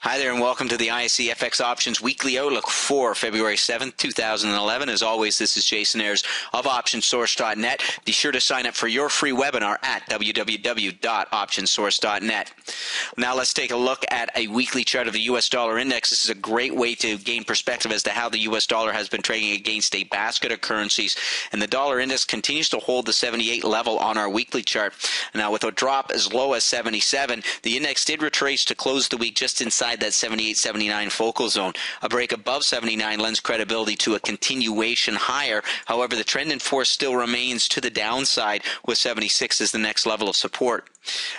Hi there and welcome to the ISE FX Options Weekly Outlook for February 7th, 2011. As always, this is Jason Ayers of OptionSource.net. Be sure to sign up for your free webinar at www.optionsource.net. Now let's take a look at a weekly chart of the US dollar index. This is a great way to gain perspective as to how the US dollar has been trading against a basket of currencies. And the dollar index continues to hold the 78 level on our weekly chart. Now with a drop as low as 77, the index did retrace to close the week just inside that 78-79 focal zone. A break above 79 lends credibility to a continuation higher. However, the trend in force still remains to the downside, with 76 as the next level of support.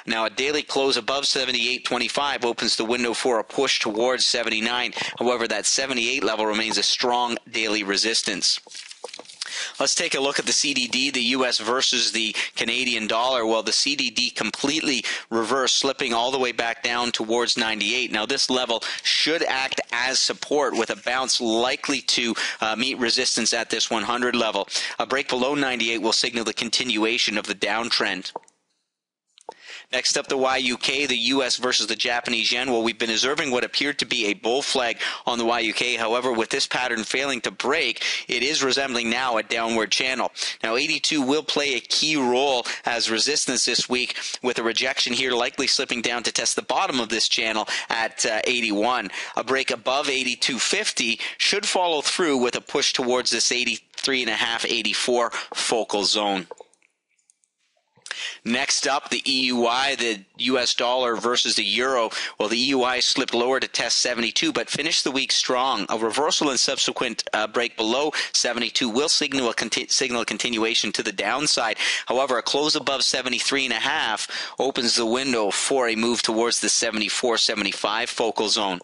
Now, a daily close above 78.25 opens the window for a push towards 79. However, that 78 level remains a strong daily resistance. Let's take a look at the CDD, the U.S. versus the Canadian dollar. Well, the CDD completely reversed, slipping all the way back down towards 98. Now, this level should act as support, with a bounce likely to meet resistance at this 100 level. A break below 98 will signal the continuation of the downtrend. Next up, the YUK, the U.S. versus the Japanese yen. Well, we've been observing what appeared to be a bull flag on the YUK. However, with this pattern failing to break, it is resembling now a downward channel. Now, 82 will play a key role as resistance this week, with a rejection here likely slipping down to test the bottom of this channel at 81. A break above 82.50 should follow through with a push towards this 83.5, 84 focal zone. Next up, the EUI, the US dollar versus the euro. Well, the EUI slipped lower to test 72, but finished the week strong. A reversal and subsequent break below 72 will signal a continuation to the downside. However, a close above 73.5 opens the window for a move towards the 74-75 focal zone.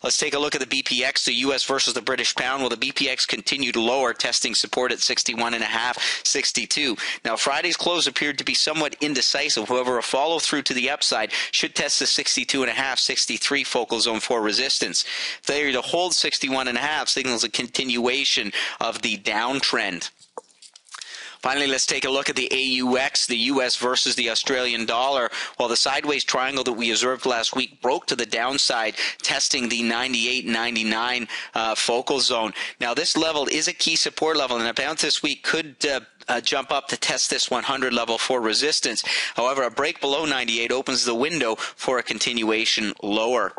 Let's take a look at the BPX, the U.S. versus the British pound. Well, the BPX continued lower, testing support at 61.5, 62. Now, Friday's close appeared to be somewhat indecisive. However, a follow-through to the upside should test the 62.5, 63 focal zone for resistance. Failure to hold 61.5 signals a continuation of the downtrend. Finally, let's take a look at the AUX, the U.S. versus the Australian dollar. Well, the sideways triangle that we observed last week broke to the downside, testing the 98-99 focal zone. Now, this level is a key support level, and a bounce this week could jump up to test this 100 level for resistance. However, a break below 98 opens the window for a continuation lower.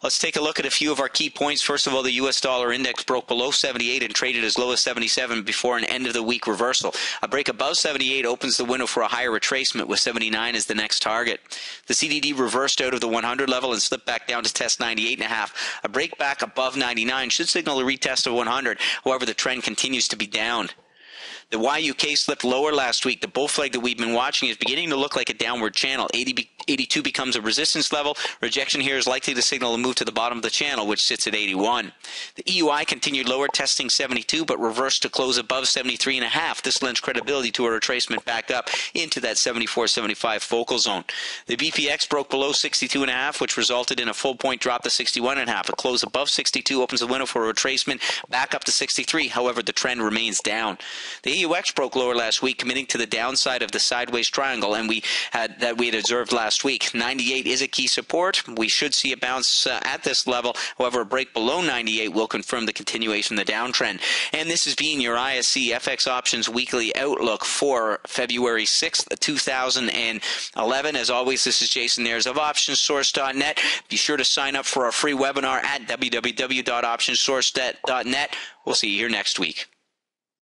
Let's take a look at a few of our key points. First of all, the U.S. dollar index broke below 78 and traded as low as 77 before an end-of-the-week reversal. A break above 78 opens the window for a higher retracement, with 79 as the next target. The CDD reversed out of the 100 level and slipped back down to test 98.5. A break back above 99 should signal a retest of 100. However, the trend continues to be down. The YUK slipped lower last week. The bull flag that we've been watching is beginning to look like a downward channel. 82 becomes a resistance level. Rejection here is likely to signal a move to the bottom of the channel, which sits at 81. The EUI continued lower, testing 72, but reversed to close above 73.5. This lends credibility to a retracement back up into that 74-75 focal zone. The BPX broke below 62.5, which resulted in a full point drop to 61.5. A close above 62 opens the window for a retracement back up to 63. However, the trend remains down. The AUX broke lower last week, committing to the downside of the sideways triangle, and we had observed last week. 98 is a key support. We should see a bounce at this level. However, a break below 98 will confirm the continuation of the downtrend. And this has been your ISE FX Options Weekly Outlook for February 6th, 2011. As always, this is Jason Ayers of OptionSource.net. Be sure to sign up for our free webinar at www.optionsource.net. We'll see you here next week.